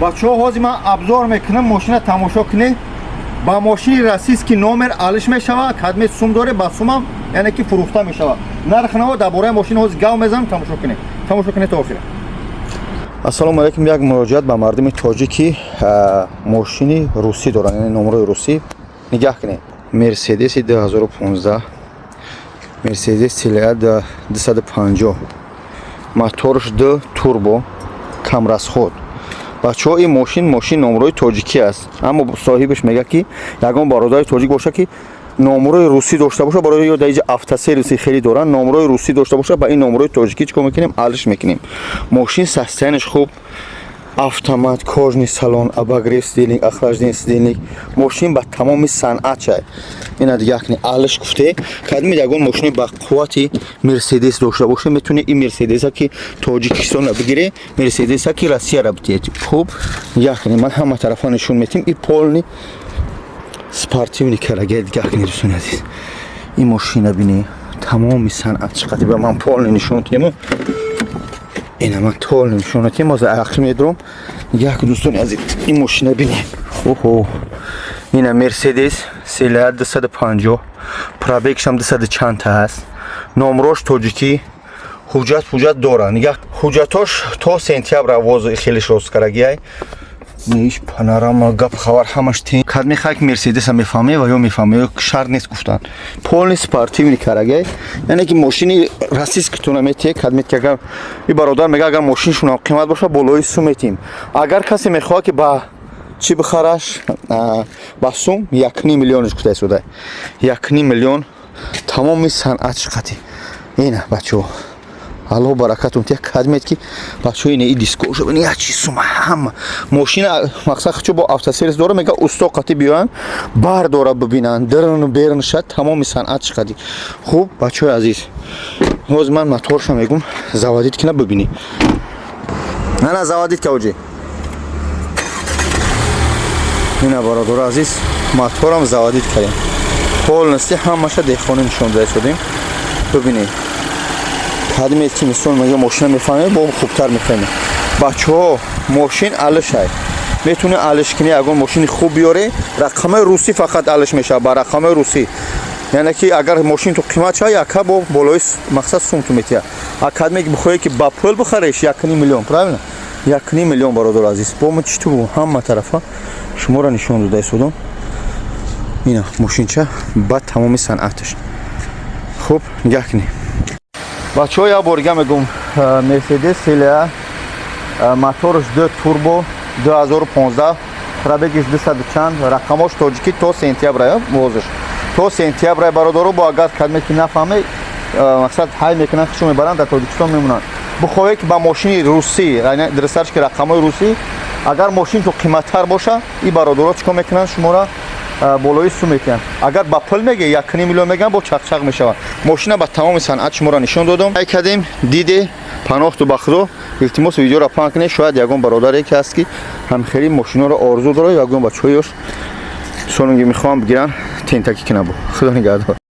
бачаҳо ҳозир ман абзор мекунам, мошина тамошо кунед. ба мошини российский номер алиш мешавад, кадми сум дорад, ба сумам яъне ки фурӯхта мешавад. Нарх наво дар бораи мошина ҳозир гав мезанам, тамошо кунед то охира. Ассалому алайкум. Як муроҷиат ба мардуми тоҷики мошини русӣ доранд, яъне номерои русӣ. Нигаҳ кунед. Мерседеси 2015, Мерседес Цилиа 250, моторш Д турбо, камрасход. бачаҳо ин мошин номерои тоҷикӣ аст, аммо соҳибаш мегӯяд ки ягон бародари тоҷик боша ки номерои русӣ дошта боша, барои ё даиҷа автосервиси хеле доранд, номерои русӣ дошта боша, ба ин номерои тоҷикӣ чикор мекунем? Алиш мекунем. Мошин состоянияш хуб, автомат, кожный салон, обогрев сидельник, охлаждение сидельник. Мошин ба тамоми санъат чай. Ина дигар кунед, алиш гуфте, кадми ягон мошини ба қуввати Мерседес дошта боша, метуне ин Мерседеса ки Тоҷикистонро бигире, Мерседеса ки Россияро битиҳед. Хуб, дигар кунед, ман ҳама тарафа нишон метим. И полни спортивни караге. Дигар кунед дӯстони азиз, ин мошина бинед, тамоми санъат чиқадр ба ман полни нишон тема. Ина ман полни нишон тема за ахир медорам. Дигар кунед дӯстони азиз, ин мошина бинед. Охо, ина Мерседес Цилиа 250, пробегш ҳам 200 чанд аст. Номерош тоҷикӣ, ҳуҷҷат дорад. Нигах ҳуҷҷатош то сентябр вози хелиш росткарагиай. Ниш панорама гап хабар ҳамаш тин. Кадми хак Мерседеса мефаҳме ва ё мефаҳме, ё шарт нест гуфтан. Полни спортивни карагай. Яъне ки мошини российскитона метиҳед, кадми ки агар и бародар мега агар мошиншуна қимат боша, болои сум метиҳем. Агар касе мехоҳад ки ба чи бихараш, ба сум 1,5 миллионш гуфта шуда. 1,5 миллион тамоми санъат чиқати. Ина бачаҳо, аллоҳ баракатум тия. Кадмед ки бачаҳо ина и дискоша бинед, ячи сума ҳама мошина мақсад чо бо автосервис дора, мега усто қати биёян, бардора бибинанд, дирн берн шад, тамоми санъат чиқади. Хуб бачаҳои азиз, ҳозир ман моторша мегум заводид кина бибинӣ. Нана заводид кавҷи. ина бародар азиз, моторам заводид кардем. полностью ҳамаша дехона нишон дада шудем. бибинед, кадмед ки мисол мега мошина мефаҳмед, бо хубтар мефаҳмед. бачаҳо, мошин алишай. метуне алиш кунӣ, ягон мошини хуб биёре, рақамаи русӣ фақат алиш мешавад, ба рақамаи русӣ. яъне ки агар мошин ту қимат шава, яка бо болои мақсад сум ту метиҳа. А кадме ки бихоҳе ки ба пул бихареш 1,5 миллион, правильно? 1,5 миллион бародар азиз. бо ман читу ҳама тарафа шуморо нишон дода истодам. ина мошинча ба тамоми санъаташ. хуб, нигоҳ кунед. бачаҳо, як бор дига мегӯм, Мерседес Цилиа, моторш Д турбо 2015, пробегиш 200 чанд, рақамош тоҷикӣ то сентябр возиш. То сентябр бародаро, бо агар кадме ки нафаҳме, мақсад ҳай мекунанд, хишо мебаранд, дар Тоҷикистон мемонанд. бихоҳед ки ба мошини русӣ, яъне дирсарш ки рақамои русӣ, агар мошин ту қиматтар боша, и бародаро чикор мекунанд, шуморо болои сум метиҳанд. агар ба пул мега 1,5 миллион меган, бо чақчақ мешавад. мошина ба тамоми санъат шуморо нишон додам. ай кадем диде, паноҳту ба худо. илтимос видеоро паҳн кунед. шояд ягон бародаре ки ҳаст ки ҳамхели мошиноро орзу дорад, ягон бачаҳоёш сонунги мехоҳам бигиранд, тентакӣ кунанд. худо нигаҳдор.